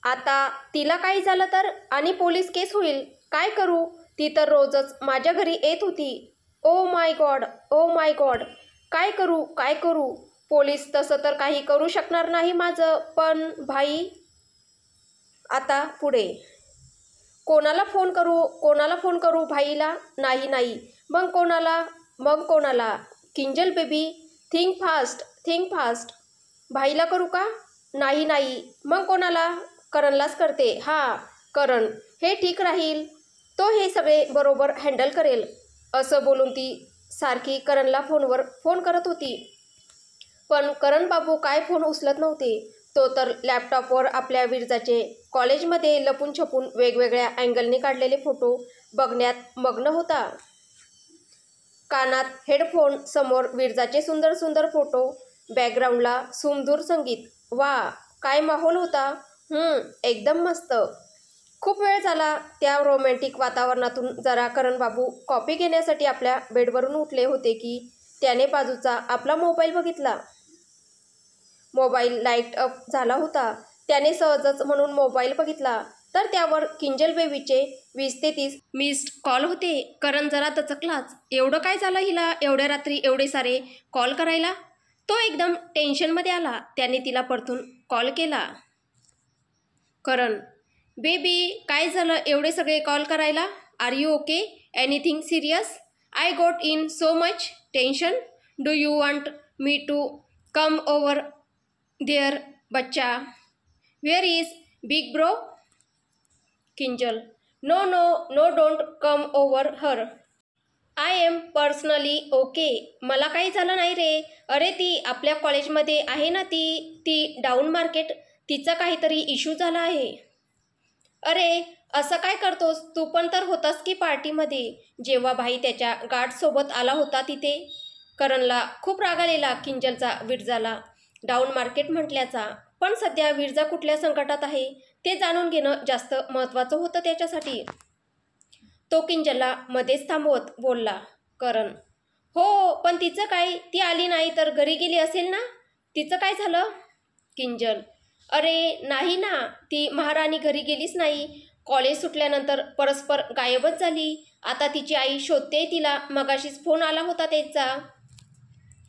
आता तिला काही झालं तर आणि पोलीस केस होईल. काय करू? ती तर रोजच माझ्या घरी येत होती. Oh my God, oh my God. काय करू, काय करू? पोलीस तसं तर काही करू शकणार नाही माझं, पण भाई. आता पुढे कोणाला फोन करू, कोणाला फोन करू? भाईला? नाही नाही. मग कोणाला? मग कोणाला? Kinjal baby, think fast, think fast. भाईला करू का? नाही नाही. मग कोणाला? करणलाच करते. हां, करण. हे ठीक राहील. तो हे सगळे बरोबर हँडल करेल. असं बोलून ती सारखी करणला फोनवर फोन करत होती. पण करण बाबू काय फोन उचलत नव्हते. तो तर लॅपटॉपवर आपल्या विरजाचे कॉलेजमध्ये लपून छपून वेगवेगळ्या अँगलने काढलेले फोटो बघण्यात मग्न होता. कानात हेडफोन, समोर विरजाचे सुंदर सुंदर फोटो, बॅकग्राऊंडला सुमधूर संगीत. वा, काय माहोल होता. एकदम मस्त. खूप वेळ झाला त्या रोमॅन्टिक वातावरणातून जरा करणबाबू कॉफी घेण्यासाठी आपल्या बेडवरून उठले होते की त्याने बाजूचा आपला मोबाईल बघितला. मोबाईल लाईट अप झाला होता. त्याने सहजच म्हणून मोबाईल बघितला तर त्यावर किंजल बेबीचे 20 ते 30 मिस्ड कॉल होते. करण जरा दचकलाच. एवढं काय झालं हिला एवढ्या रात्री एवढे सारे कॉल करायला? तो एकदम टेन्शनमध्ये आला. त्याने तिला परतून कॉल केला. करण, बेबी काय झालं एवढे सगळे कॉल करायला? Are you okay? Anything serious? I got in so much tension. Do you want me to come over there बच्चा? Where is big bro? Kinjal, no no no, don't come over here. I am personally okay. मला काही झालं नाही रे. अरे ती आपल्या कॉलेजमध्ये आहे ना, ती डाऊन मार्केट. तिचा काहीतरी इश्यू झाला आहे. अरे असं काय करतोस? तू पण तर होतास की पार्टीमध्ये जेव्हा भाई त्याच्या गार्डसोबत आला होता तिथे. करणला खूप राग आलेला किंजलचा विरजाला डाऊन मार्केट म्हटल्याचा. पण सध्या विरजा कुठल्या संकटात आहे ते जाणून घेणं जास्त महत्त्वाचं होतं त्याच्यासाठी. तो किंजलला मध्येच थांबवत बोलला. करण, हो पण तिचं काय? ती आली नाही तर घरी गेली असेल ना? तिचं काय झालं? किंजल, अरे नाही ना, ती महाराणी घरी गेलीच नाही. कॉलेज सुटल्यानंतर परस्पर गायबच झाली. आता तिची आई शोधते तिला. मगाशीच फोन आला होता त्याचा.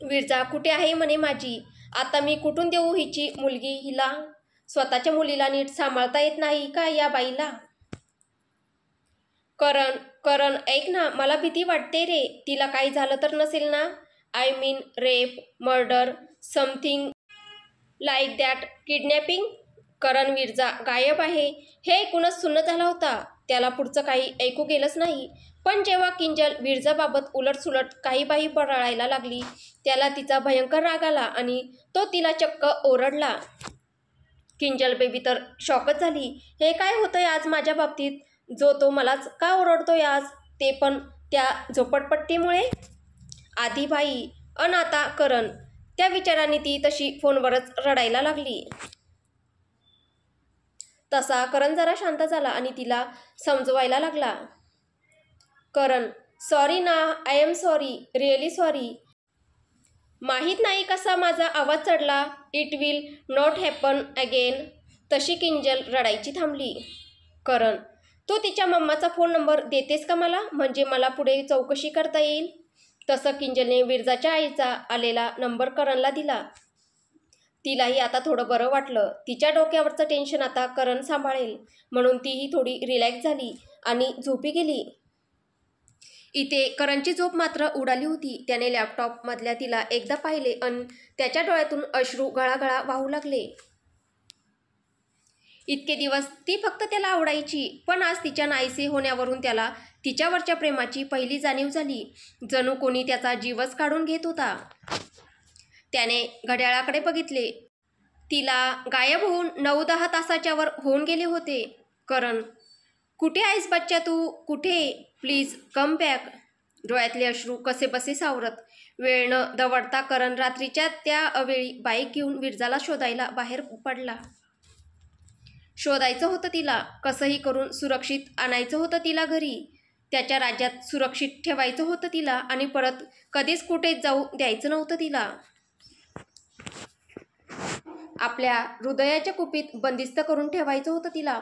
विरजा कुठे आहे म्हणे माझी. आता मी कुठून देऊ हिची मुलगी हिला? स्वतःच्या मुलीला नीट सांभाळता येत नाही का या बाईला? करण, करण ऐक ना, मला भीती वाटते रे. तिला काही झालं तर नसेल ना? I mean rape, murder, something like that, kidnapping. Karan, Viraja गायब आहे हे ऐकूनच सुन्न झाला होता. त्याला पुढचं काही ऐकू गेलंच नाही. पण जेव्हा किंजल विरजाबाबत उलटसुलट काही बाई बरळायला लागली त्याला तिचा भयंकर राग आला आणि तो तिला चक्क ओरडला. किंजल बेबी तर शॉकच झाली. हे काय होतंय आज माझ्या बाबतीत? जो तो मलाच का ओरडतोय आज? ते पण त्या झोपडपट्टीमुळे? आधी बाई अन आता करण. त्या विचारांनी ती तशी फोनवरच रडायला लागली. तसा करण जरा शांत झाला आणि तिला समजवायला लागला. करण, सॉरी ना, I am sorry, really sorry. माहीत नाही कसा माझा आवाज चढला. It will not happen again. तशी किंजल रडायची थांबली. करण, तू तिच्या मम्माचा फोन नंबर देतेस का मला? म्हणजे मला पुढे चौकशी करता येईल. तसं किंजलने विरजाच्या आईचा आलेला नंबर करणला दिला. तिलाही आता थोडं बरं वाटलं. तिच्या डोक्यावरचं टेन्शन आता करण सांभाळेल म्हणून तीही थोडी रिलॅक्स झाली आणि झोपी गेली. इथे करणची झोप मात्र उडाली होती. त्याने लॅपटॉपमधल्या तिला एकदा पाहिले अन त्याच्या डोळ्यातून अश्रू गळागळा वाहू लागले. इतके दिवस ती फक्त त्याला आवडायची, पण आज तिच्या नाहीसे होण्यावरून त्याला तिच्यावरच्या प्रेमाची पहिली जाणीव झाली. जणू कोणी त्याचा जीवच काढून घेत होता. त्याने घड्याळाकडे बघितले. तिला गायब होऊन 9-10 तासाच्या वर होऊन गेले होते. करण, कुठे आहेस बच्चा तू? कुठे? Please come back. डोळ्यातले अश्रू कसेबसे सावरत वेळ न दवडता करण रात्रीच्या त्या अवेळी बाईक घेऊन विरजाला शोधायला बाहेर पडला. शोधायचं होतं तिला. कसंही करून सुरक्षित आणायचं होतं तिला घरी. त्याच्या राज्यात सुरक्षित ठेवायचं होतं तिला आणि परत कधीच कुठेच जाऊ द्यायचं नव्हतं तिला. आपल्या हृदयाच्या कुपीत बंदिस्त करून ठेवायचं होतं तिला.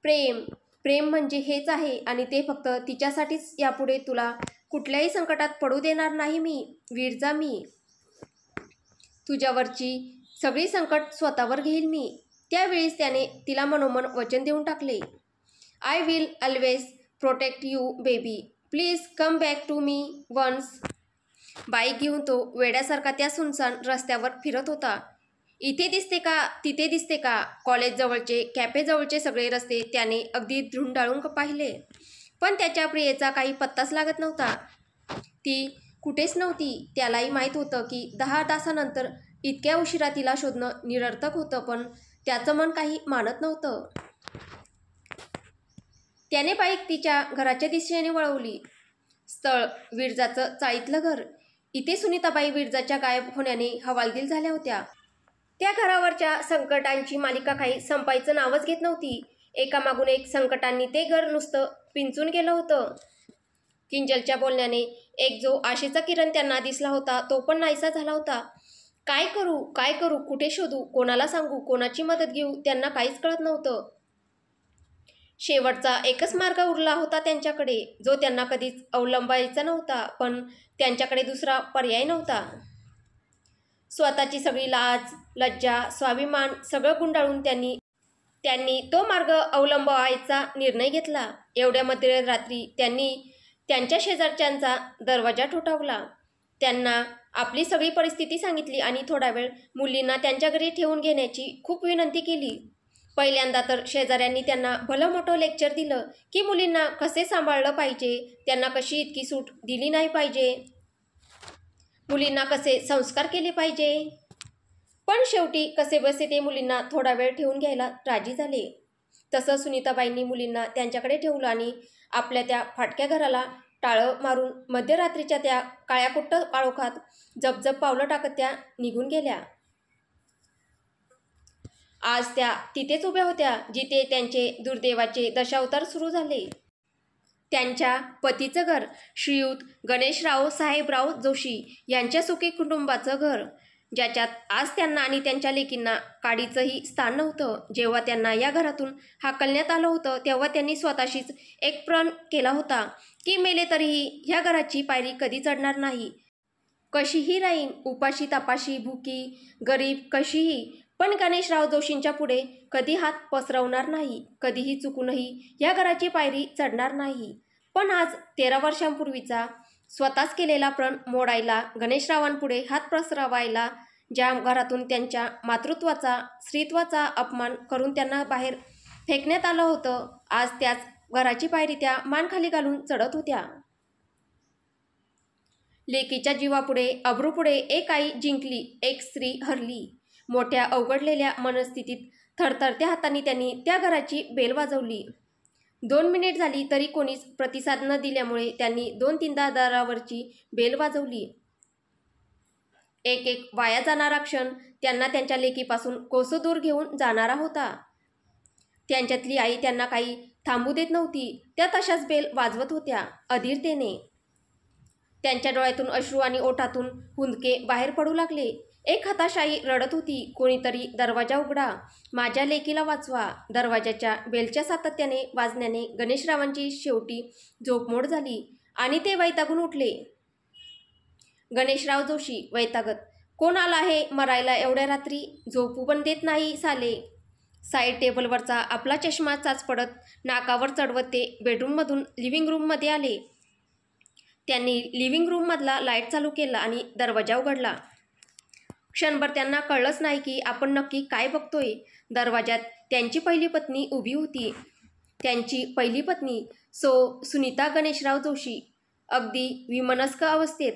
प्रेम प्रेम म्हणजे हेच आहे आणि ते फक्त तिच्यासाठीच. यापुढे तुला कुठल्याही संकटात पडू देणार नाही मी विरजा. मी तुझ्यावरची सगळी संकट स्वतःवर घेईल मी. त्यावेळीच त्याने तिला मनोमन वचन देऊन टाकले. I will always protect you baby. Please come back to me once. Bike घेऊन तो वेड्यासारखा त्या सुनसान रस्त्यावर फिरत होता. इथे दिसते का तिथे दिसते का, कॉलेजजवळचे कॅफेजवळचे सगळे रस्ते त्याने अगदी धुंडाळून पाहिले, पण त्याच्या प्रियेचा काही पत्ताच लागत नव्हता. ती कुठेच नव्हती. त्यालाही माहीत होतं की 10 तासानंतर इतक्या उशिरा तिला शोधणं निरर्थक होतं, पण त्याचं मन काही मानत नव्हतं. त्याने बाईक तिच्या घराच्या दिशेने वळवली. स्थळ विरजाचं चाळीतलं घर. इथे सुनीताबाई विरजाच्या गायब होण्याने हवालदिल झाल्या होत्या. त्या घरावरच्या संकटांची मालिका काही संपायचं नावच घेत नव्हती. एकामागून एक संकटांनी ते घर नुसतं पिंचून गेलं होतं. किंजलच्या बोलण्याने एक जो आशेचा किरण त्यांना दिसला होता तो पण नाहीसा झाला होता. काय करू काय करू, कुठे शोधू, कोणाला सांगू, कोणाची मदत घेऊ, त्यांना काहीच कळत नव्हतं. शेवटचा एकच मार्ग उरला होता त्यांच्याकडे, जो त्यांना कधीच अवलंबायचा नव्हता, पण त्यांच्याकडे दुसरा पर्याय नव्हता. स्वतःची सगळी लाज लज्जा स्वाभिमान सगळं गुंडाळून त्यांनी तो मार्ग अवलंबायचा निर्णय घेतला. एवढ्या मध्यरात्री त्यांनी त्यांच्या शेजारच्यांचा दरवाजा ठोठावला. त्यांना आपली सगळी परिस्थिती सांगितली आणि थोडा वेळ मुलींना त्यांच्या घरी ठेवून घेण्याची खूप विनंती केली. पहिल्यांदा तर शेजाऱ्यांनी त्यांना भलं मोठं लेक्चर दिलं की मुलींना कसे सांभाळलं पाहिजे, त्यांना कशी इतकी सूट दिली नाही पाहिजे, मुलींना कसे संस्कार केले पाहिजे. पण शेवटी कसेबसे ते मुलींना थोडा वेळ ठेवून घ्यायला राजी झाले. तसं सुनीताबाईंनी मुलींना त्यांच्याकडे ठेवलं आणि आपल्या त्या फाटक्या घराला टाळं मारून मध्यरात्रीच्या त्या काळ्याकुट्ट काळोखात जपजप पावलं टाकत त्या निघून गेल्या. आज त्या तिथेच उभ्या होत्या जिथे त्यांचे दुर्दैवाचे दशावतार सुरू झाले. त्यांच्या पतीचं घर, श्रीयुत गणेशराव साहेबराव जोशी यांच्या सुखी कुटुंबाचं घर, ज्याच्यात आज त्यांना आणि त्यांच्या लेकींना काडीचंही स्थान नव्हतं. जेव्हा त्यांना या घरातून हाकलण्यात आलं होतं तेव्हा त्यांनी स्वतःशीच एक प्रण केला होता की मेले तरीही ह्या घराची पायरी कधी चढणार नाही. कशीही राहीन, उपाशी तापाशी भुकी गरीब कशीही, पण गणेशराव जोशींच्या पुढे कधी हात पसरवणार नाही, कधीही चुकूनही या घराची पायरी चढणार नाही. पण आज 13 वर्षांपूर्वीचा स्वतःच केलेला प्रण मोडायला, गणेशरावांपुढे हात पसरवायला, ज्या घरातून त्यांच्या मातृत्वाचा स्त्रीत्वाचा अपमान करून त्यांना बाहेर फेकण्यात आलं होतं, आज त्याच घराची पायरी त्या मान खाली घालून चढत होत्या. लेकीच्या जीवापुढे अब्रूपुढे एक आई जिंकली, एक स्त्री हरली. मोठ्या अवघडलेल्या मनस्थितीत थरथरत्या हातांनी त्यांनी त्या घराची बेल वाजवली. 2 मिनिट झाली तरी कोणीच प्रतिसाद न दिल्यामुळे त्यांनी 2-3दा दारावरची बेल वाजवली. एक एक वाया जाणारा क्षण त्यांना त्यांच्या लेकीपासून कोसो दूर घेऊन जाणारा होता. त्यांच्यातली आई त्यांना काही थांबू देत नव्हती. त्या तशाच बेल वाजवत होत्या अधीरतेने. त्यांच्या डोळ्यातून अश्रू आणि ओठातून हुंदके बाहेर पडू लागले. एक हताश आई रडत होती, कोणीतरी दरवाजा उघडा, माझ्या लेकीला वाचवा. दरवाजाच्या बेलच्या सातत्याने वाजण्याने गणेशरावांची शेवटी झोपमोड झाली आणि ते वैतागून उठले. गणेशराव जोशी वैतागत, कोण आला आहे मरायला एवढ्या रात्री, झोपू पण देत नाही साले. साईड टेबलवरचा आपला चष्मा चाचपडत नाकावर चढवत ते बेडरूममधून लिव्हिंग रूममध्ये आले. त्यांनी लिव्हिंग रूममधला लाईट चालू केला आणि दरवाजा उघडला. क्षणभर त्यांना कळलंच नाही की आपण नक्की काय बघतोय. दरवाजात त्यांची पहिली पत्नी उभी होती. त्यांची पहिली पत्नी सुनीता गणेशराव जोशी, अगदी विमनस्क अवस्थेत.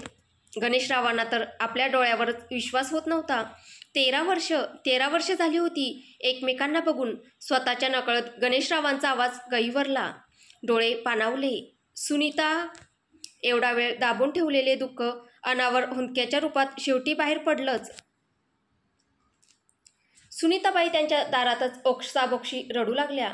गणेशरावांना तर आपल्या डोळ्यावरच विश्वास होत नव्हता. 13 वर्ष झाली होती एकमेकांना बघून. स्वतःच्या नकळत गणेशरावांचा आवाज गहिवरला, डोळे पाणावले. सुनीता. एवढा वेळ दाबून ठेवलेले दुःख अनावर हुंदक्याच्या रूपात शेवटी बाहेर पडलंच. सुनीताबाई त्यांच्या दारातच ओक्साबोक्षी रडू लागल्या.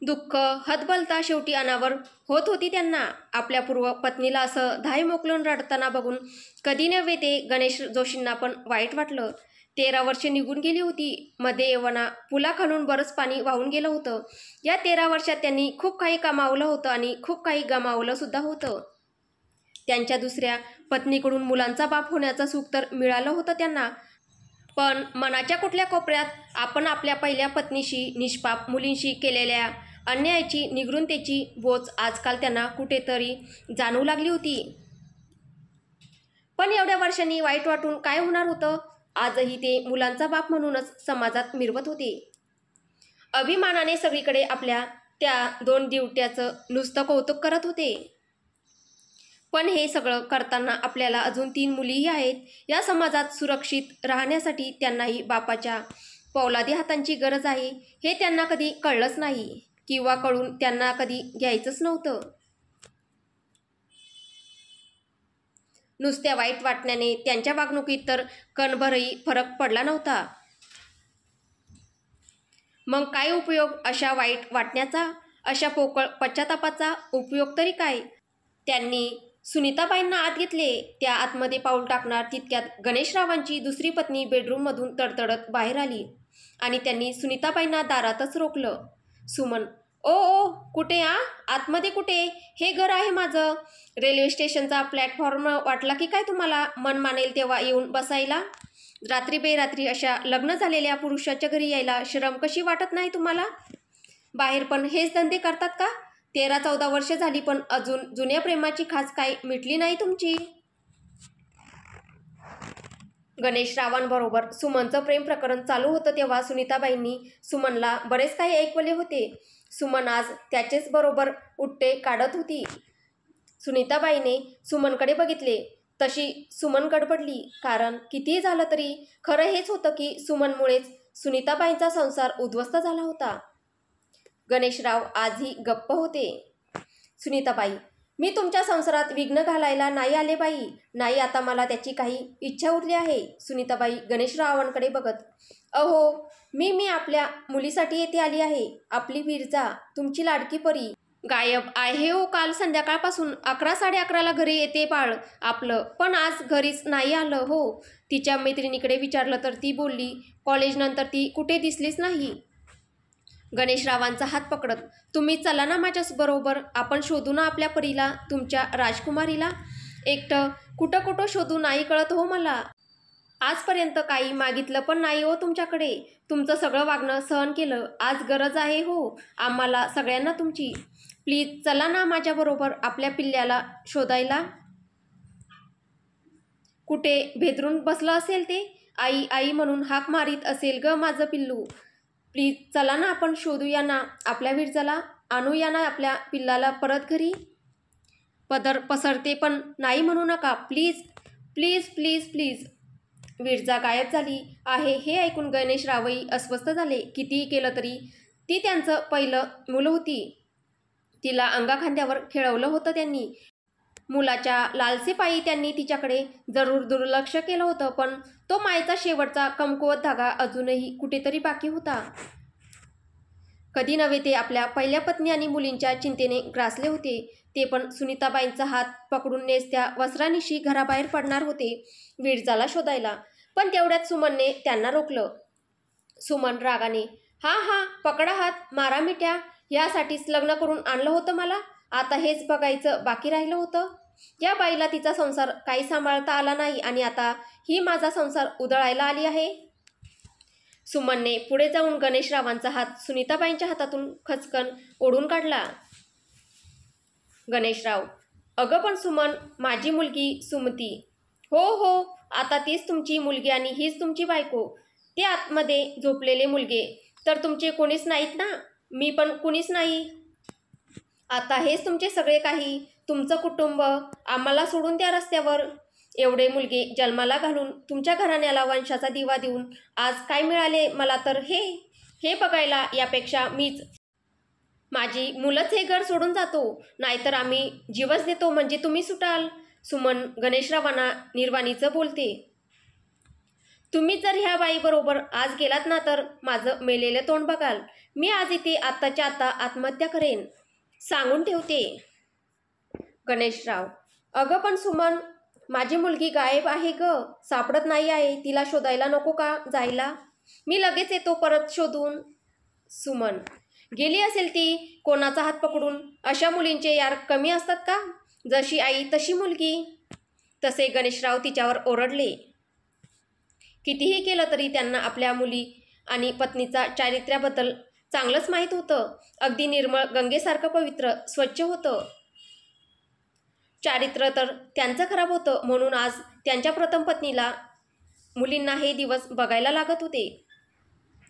दुःख हतबलता शेवटी अनावर होत होती त्यांना. आपल्या पूर्व पत्नीला असं धाय मोकलून रडताना बघून कधी नव्हे ते गणेश जोशींना पण वाईट वाटलं. 13 वर्षे निघून गेली होती. मध्ये यवना पुलाखालून बरंच पाणी वाहून गेलं होतं. या 13 वर्षात त्यांनी खूप काही कमावलं होतं आणि खूप काही गमावलं सुद्धा होतं. त्यांच्या दुसऱ्या पत्नीकडून मुलांचा बाप होण्याचं सुख तर मिळालं होतं त्यांना, पण मनाच्या कुठल्या कोपऱ्यात आपण आपल्या पहिल्या पत्नीशी, निष्पाप मुलींशी केलेल्या अन्यायाची, निगृणतेची बोच आजकाल त्यांना कुठेतरी जाणवू लागली होती. पण एवढ्या वर्षांनी वाईट वाटून काय होणार होतं? आजही ते मुलांचा बाप म्हणूनच समाजात मिरवत होते. अभिमानाने सगळीकडे आपल्या त्या 2 दिवट्याचं नुसतं कौतुक करत होते. पण हे सगळं करताना आपल्याला अजून 3 मुलीही आहेत. या समाजात सुरक्षित राहण्यासाठी त्यांनाही बापाच्या पोलादी हातांची गरज आहे, हे त्यांना कधी कळलंच नाही किंवा कळून त्यांना कधी घ्यायचंच नव्हतं. नुसत्या वाईट वाटण्याने त्यांच्या वागणुकीत तर कणभरही फरक पडला नव्हता. मग काय उपयोग अशा वाईट वाटण्याचा, अशा पोकळ पश्चातापाचा? उपयोग तरी काय? त्यांनी सुनीताबाईंना आत घेतले. त्या आतमध्ये पाऊल टाकणार तितक्यात गणेशरावांची दुसरी पत्नी बेडरूममधून तडतडत बाहेर आली आणि त्यांनी सुनीताबाईंना दारातच रोखलं. सुमन, ओ ओ, कुठे? आतमध्ये कुठे? हे घर आहे माझं. रेल्वे स्टेशनचा प्लॅटफॉर्म वाटला की काय तुम्हाला? मन मानेल तेव्हा येऊन बसायला. रात्री बेरात्री अशा लग्न झालेल्या पुरुषाच्या घरी यायला शरम कशी वाटत नाही तुम्हाला? बाहेर पण हेच धंदे करतात का? 13-14 वर्ष झाली पण अजून जुन्या प्रेमाची खास काय मिटली नाही तुमची? गणेशरावांबरोबर सुमनचं प्रेम प्रकरण चालू होतं तेव्हा सुनीताबाईंनी सुमनला बरेच काही ऐकवले होते. सुमन आज त्याचेच बरोबर उट्टे काढत होती. सुनीताबाईने सुमनकडे बघितले तशी सुमन गडबडली. कारण कितीही झालं तरी खरं हेच होतं की सुमनमुळेच सुनीताबाईंचा संसार उद्ध्वस्त झाला होता. गणेशराव आजही गप्प होते. सुनीताबाई, मी तुमच्या संसारात विघ्न घालायला नाही आले बाई. नाही, आता मला त्याची काही इच्छा उरली आहे. सुनीताबाई गणेशरावांकडे बघत, अहो, मी आपल्या मुलीसाठी येथे आली आहे. आपली विरजा, तुमची लाडकी परी गायब आहे हो. काल संध्याकाळपासून 11-11:30ला घरी येते बाळ आपलं, पण आज घरीच नाही आलं हो. तिच्या मैत्रिणीकडे विचारलं तर ती बोलली कॉलेजनंतर ती कुठे दिसलीच नाही. गणेशरावांचा हात पकडत, तुम्ही चला ना माझ्याबरोबर. आपण शोधू ना आपल्या परीला, तुमच्या राजकुमारीला. एकटं कुठं कुठं शोधू नाही कळत हो मला. आजपर्यंत काही मागितलं पण नाही हो तुमच्याकडे. तुमचं सगळं वागणं सहन केलं. आज गरज आहे हो आम्हाला सगळ्यांना तुमची. प्लीज चला ना माझ्याबरोबर आपल्या पिल्ल्याला शोधायला. कुठे भेदरून बसलं असेल ते. आई आई म्हणून हाक मारीत असेल ग माझं पिल्लू. प्लीज चला ना, आपण शोधूया ना आपल्या विरजाला. आणूया ना आपल्या पिल्लाला परत घरी. पदर पसरते पण नाही म्हणू नका please please please please. Viraja गायब झाली आहे हे ऐकून गणेशरावही अस्वस्थ झाले. कितीही केलं तरी ती त्यांचं पहिलं मुलं होती. तिला अंगाखांद्यावर खेळवलं होतं त्यांनी. मुलाच्या लालसेपायी त्यांनी तिच्याकडे जरूर दुर्लक्ष केलं होतं, पण तो मायेचा शेवटचा कमकुवत धागा अजूनही कुठेतरी बाकी होता. कधी नव्हे ते आपल्या पहिल्या पत्नी आणि मुलींच्या चिंतेने ग्रासले होते. ते पण सुनीताबाईंचा हात पकडून नेसत्या वस्त्रानिशी घराबाहेर पडणार होते विरजाला शोधायला. पण तेवढ्यात सुमनने त्यांना रोखलं. सुमन रागाने, हा पकडा हात, मारा मिठ्या. यासाठीच लग्न करून आणलं होतं मला. आता हेच बघायचं बाकी राहिलं होतं. या बाईला तिचा संसार काही सांभाळता आला नाही आणि आता ही माझा संसार उधळायला आली आहे. सुमनने पुढे जाऊन गणेशरावांचा हात सुनीताबाईंच्या हातातून खचकन ओढून काढला. गणेशराव, अगं पण सुमन, माझी मुलगी सुमती. हो, आता तीच तुमची मुलगी आणि हीच तुमची बायको. ते आतमध्ये झोपलेले मुलगे तर तुमचे कोणीच नाहीत ना. मी पण कुणीच नाही. आता हेच तुमचे सगळे काही, तुमचं कुटुंब. आम्हाला सोडून त्या रस्त्यावर एवढे मुलगे जन्माला घालून तुमच्या घराण्याला वंशाचा दिवा देऊन आज काय मिळाले मला तर हे बघायला. यापेक्षा मीच माझी मुलंच हे घर सोडून जातो, नाहीतर आम्ही जीवच देतो म्हणजे तुम्ही सुटाल. सुमन गणेशरावांना निर्वाणीचं बोलते. तुम्ही जर ह्या बाईबरोबर आज गेलात ना तर माझं मेलेलं तोंड बघाल. मी आज इथे आत्ताच्या आता आत्महत्या करेन, सांगून ठेवते. गणेशराव, अगं पण सुमन, माझी मुलगी गायब आहे ग, सापडत नाही आहे. तिला शोधायला नको का जायला? मी लगेच येतो परत शोधून. सुमन, गेली असेल ती कोणाचा हात पकडून. अशा मुलींचे यार कमी असतात का? जशी आई तशी मुलगी. तसे गणेशराव तिच्यावर ओरडले. कितीही केलं तरी त्यांना आपल्या मुली आणि पत्नीचा चारित्र्याबद्दल चांगलंच माहीत होतं. अगदी निर्मळ गंगेसारखं पवित्र स्वच्छ होतं. चारित्र्य तर त्यांचं खराब होतं, म्हणून आज त्यांच्या प्रथम पत्नीला मुलींना हे दिवस बघायला लागत होते.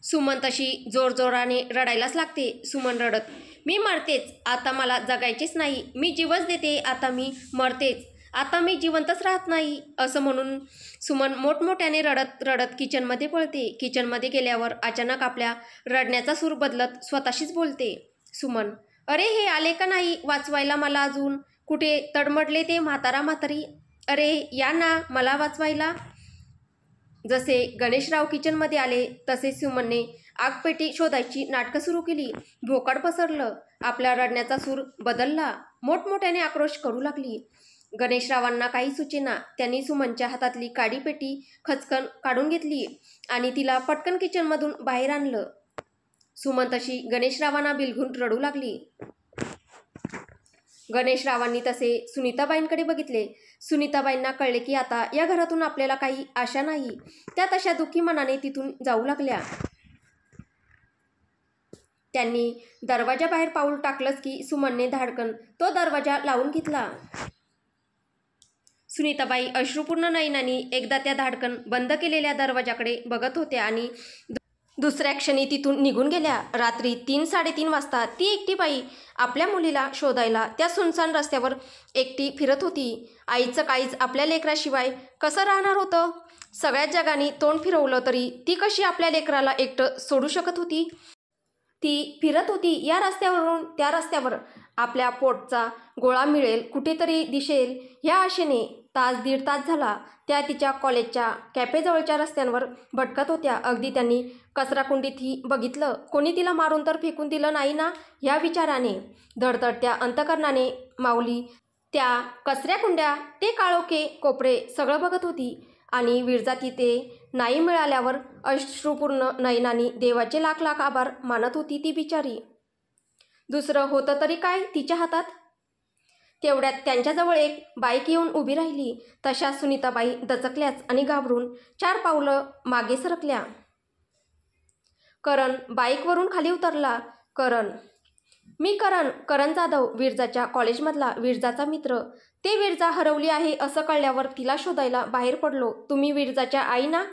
सुमन तशी जोरजोराने रडायलाच लागते. सुमन रडत, मी मरतेच, आता मला जगायचेच नाही. मी जीवच देते, आता मी मरतेच, आता मी जिवंतच राहत नाही. असं म्हणून सुमन मोठमोठ्याने रडत रडत किचनमध्ये पळते. किचनमध्ये गेल्यावर अचानक आपल्या रडण्याचा सूर बदलत स्वतःशीच बोलते. सुमन, अरे हे आले का नाही वाचवायला मला अजून? कुठे तडमडले ते म्हातारा म्हातारी? अरे या ना मला वाचवायला. जसे गणेशराव किचनमध्ये आले तसे सुमनने आगपेटी शोधायची नाटकं सुरू केली. भोकाड पसरलं. आपल्या रडण्याचा सूर बदलला. मोठमोठ्याने आक्रोश करू लागली. गणेशरावांना काही सुचेना. त्यांनी सुमनच्या हातातली काडीपेटी खचकन काढून घेतली आणि तिला पटकन किचनमधून बाहेर आणलं. सुमन तशी गणेशरावांना बिलगून रडू लागली. गणेशरावांनी तसे सुनीताबाईंकडे बघितले. सुनीताबाईंना कळले की आता या घरातून आपल्याला काही आशा नाही. त्या तशा दुःखी मनाने तिथून जाऊ लागल्या. त्यांनी दरवाजाबाहेर पाऊल टाकलंच की सुमनने धाडकन तो दरवाजा लावून घेतला. सुनीताबाई अश्रुपूर्ण नयनांनी एकदा त्या धाडकन बंद केलेल्या दरवाजाकडे बघत होत्या आणि दुसऱ्या क्षणी तिथून निघून गेल्या. रात्री 3-3:30 वाजता ती एकटी बाई आपल्या मुलीला शोधायला त्या सुनसान रस्त्यावर एकटी फिरत होती. आईचं काळीज आपल्या लेकराशिवाय कसं राहणार होतं? सगळ्याच जगाने तोंड फिरवलं तरी ती कशी आपल्या लेकराला एकटं सोडू शकत होती? ती फिरत होती या रस्त्यावरून त्या रस्त्यावर. आपल्या पोटचा गोळा मिळेल, कुठेतरी दिसेल ह्या आशेने 1-1.5 तास झाला त्या तिच्या कॉलेजच्या कॅफेजवळच्या रस्त्यांवर भटकत होत्या. अगदी त्यांनी कचराकुंडीतही बघितलं. कोणी तिला मारून तर फेकून दिलं नाही ना या विचाराने धडधडत्या अंतकरणाने माऊली त्या कचऱ्याकुंड्या, ते काळोखे कोपरे सगळं बघत होती. आणि विरजा तिथे नाही मिळाल्यावर अश्रुपूर्ण नयनांनी देवाचे लाख लाख आभार मानत होती ती बिचारी. दुसरं होतं तरी काय तिच्या हातात? तेवढ्यात त्यांच्याजवळ एक बाईक येऊन उभी राहिली. तशा सुनीताबाई दचकल्याच आणि घाबरून 4 पावलं मागे सरकल्या. करण बाईकवरून खाली उतरला. करण, मी करण जाधव, विरजाच्या कॉलेजमधला, विरजाचा मित्र. ते विरजा हरवली आहे असं कळल्यावर तिला शोधायला बाहेर पडलो. तुम्ही विरजाच्या आई ना?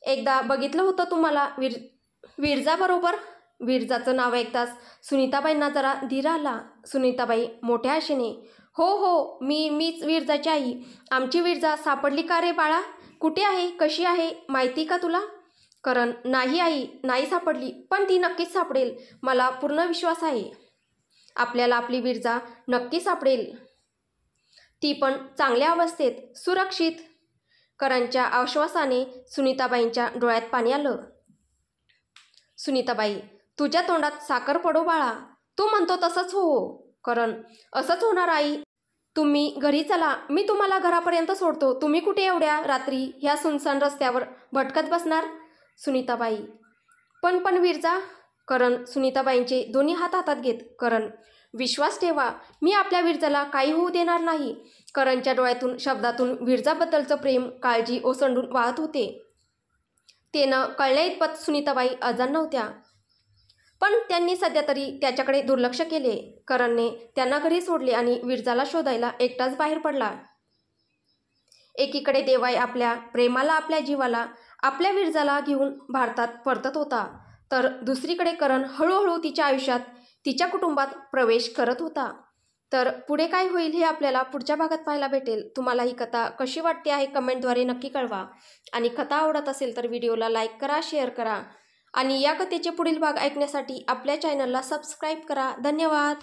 एकदा बघितलं होतं तुम्हाला विरजाबरोबर. विरजाचं नाव ऐकताच सुनीताबाईंना जरा धीर आला. सुनीताबाई मोठ्या आशेने, हो मीच विरजाची आई. आमची विरजा सापडली का रे बाळा? कुठे आहे, कशी आहे, माहिती का तुला? करण, नाही आई, नाही सापडली, पण ती नक्कीच सापडेल. मला पूर्ण विश्वास आहे. आपल्याला आपली विरजा नक्की सापडेल, ती पण चांगल्या अवस्थेत, सुरक्षित. करणच्या आश्वासाने सुनीताबाईंच्या डोळ्यात पाणी आलं. सुनीताबाई, तुझ्या तोंडात साखर पडो बाळा. तू म्हणतो तसंच हो. करण, असंच होणार आई. तुम्ही घरी चला, मी तुम्हाला घरापर्यंत सोडतो. तुम्ही कुठे एवढ्या रात्री ह्या सुनसान रस्त्यावर भटकत बसणार? सुनीताबाई, पण विरजा. करण सुनीताबाईंचे दोन्ही हात हातात घेत, करण, विश्वास ठेवा, मी आपल्या विरजाला काही होऊ देणार नाही. करणच्या डोळ्यातून शब्दातून विरजाबद्दलचं प्रेम, काळजी ओसंडून वाहत होते. तेनं कळल्या इतपत सुनीताबाई अजाण नव्हत्या, पण त्यांनी सध्या तरी त्याच्याकडे दुर्लक्ष केले. करणने त्यांना घरी सोडले आणि विरजाला शोधायला एकटाच बाहेर पडला. एकीकडे देवाई आपल्या प्रेमाला, आपल्या जीवाला, आपल्या विरजाला घेऊन भारतात परतत होता, तर दुसरीकडे करण हळूहळू तिच्या आयुष्यात, तिच्या कुटुंबात प्रवेश करत होता. तर पुढे काय होईल हे आपल्याला पुढच्या भागात पाहायला भेटेल. तुम्हाला ही कथा कशी वाटते आहे कमेंटद्वारे नक्की कळवा. आणि कथा आवडत असेल तर व्हिडिओला लाईक करा, शेअर करा आणि या कथेचे पुढील भाग ऐकण्यासाठी आपल्या चॅनलला सबस्क्राईब करा. धन्यवाद.